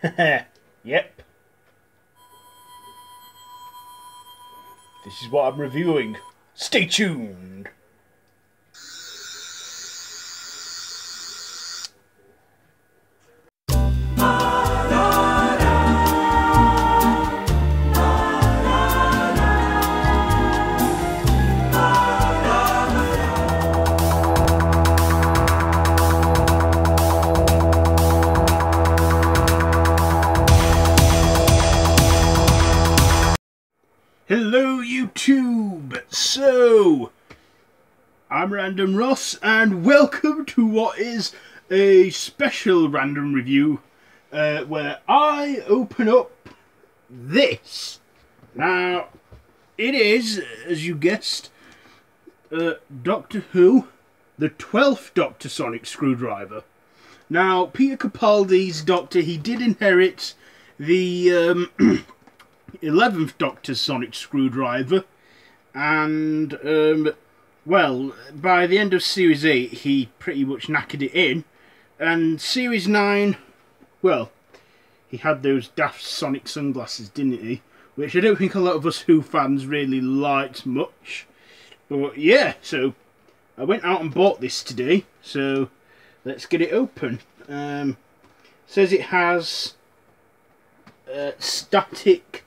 Yep. This is what I'm reviewing. Stay tuned. Hello YouTube! So, I'm Random Ross and welcome to what is a special random review where I open up this. Now, it is, as you guessed, Doctor Who, the 12th Doctor Sonic Screwdriver. Now, Peter Capaldi's Doctor, he did inherit the 11th Doctor Sonic Screwdriver, and well, by the end of Series 8 he pretty much knackered it in, and Series 9, well, he had those daft Sonic sunglasses, didn't he, which I don't think a lot of us Who fans really liked much. But yeah, so I went out and bought this today, so let's get it open. Says it has static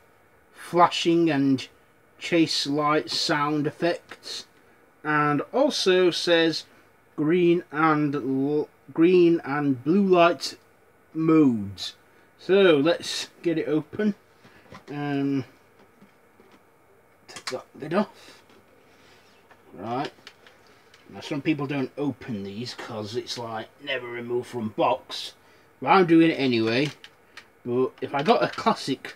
flashing and chase light sound effects, and also says green and blue light modes. So let's get it open. Take that lid off. Right. Now some people don't open these because it's like never removed from box. But I'm doing it anyway. But if I got a classic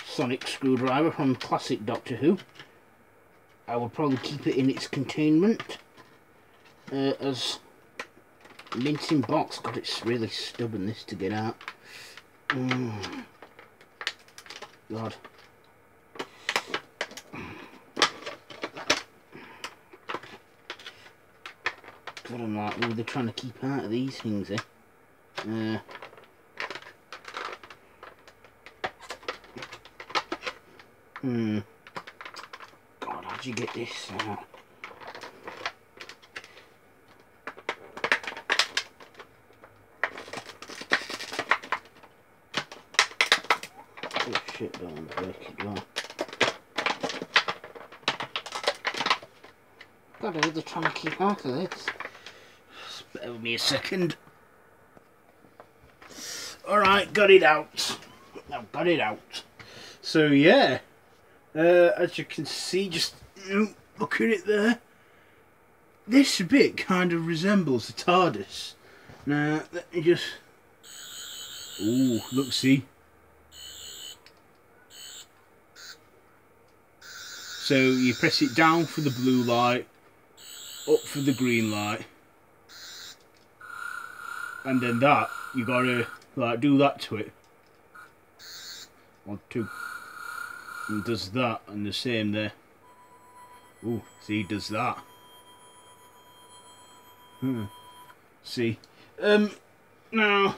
Sonic screwdriver from classic Doctor Who, I will probably keep it in its containment as mincing box. God, it's really stubborn this to get out. God. God, I'm like, oh, they're trying to keep out of these things, eh? God, how'd you get this out? Oh shit, don't break it, do I? God, I they're trying to keep out of this. Just bear with me a second. Alright, got it out. I've got it out. So yeah. As you can see, just look at it there. This bit kind of resembles the TARDIS. Now, let me just... Ooh, look, see. So you press it down for the blue light, up for the green light, and then that, you gotta like do that to it. 1, 2. And does that, and the same there. Ooh, see, does that. See. Now,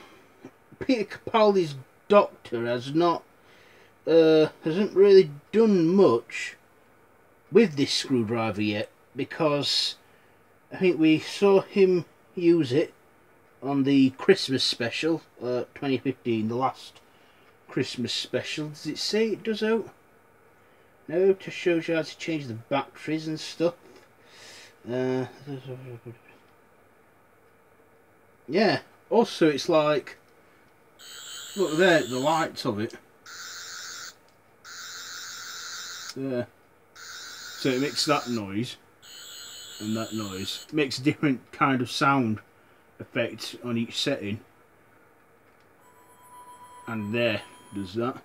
Peter Capaldi's Doctor has not, hasn't really done much with this screwdriver yet, because I think we saw him use it on the Christmas special, 2015, the last Christmas special. Does it say it does out? No, it just shows you how to change the batteries and stuff. Yeah, also it's like, look there, the lights of it. There. So it makes that noise, and that noise. It makes a different kind of sound effect on each setting. And there, does that.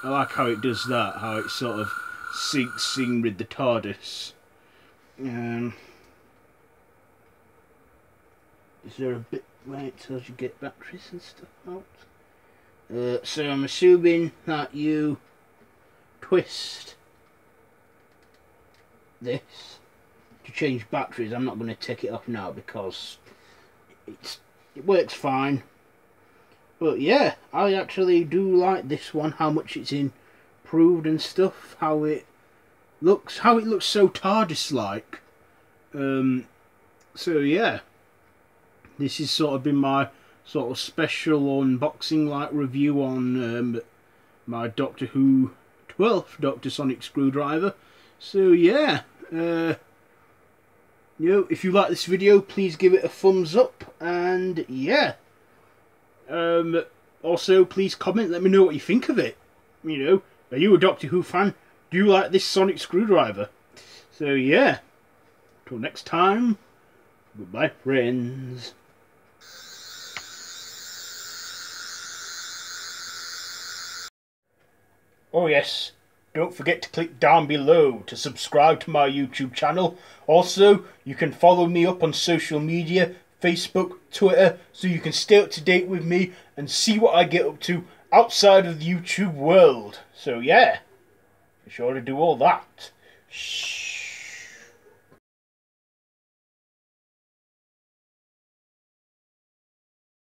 I like how it does that, how it sort of syncs in with the TARDIS. Is there a bit where it tells you get batteries and stuff out? So I'm assuming that you twist this to change batteries. I'm not going to take it off now because it works fine. But yeah, I actually do like this one, how much it's improved and stuff, how it looks so TARDIS-like. So yeah, this has sort of been my sort of special unboxing like review on my Doctor Who 12th Doctor Sonic Screwdriver. So yeah, if you like this video, please give it a thumbs up, and yeah, also please comment, let me know what you think of it. Are you a Doctor Who fan? Do you like this Sonic Screwdriver? So yeah, till next time, goodbye friends. Oh yes, don't forget to click down below to subscribe to my YouTube channel. Also, you can follow me up on social media, Facebook, Twitter, so you can stay up to date with me and see what I get up to outside of the YouTube world. So yeah, be sure to do all that. Shh.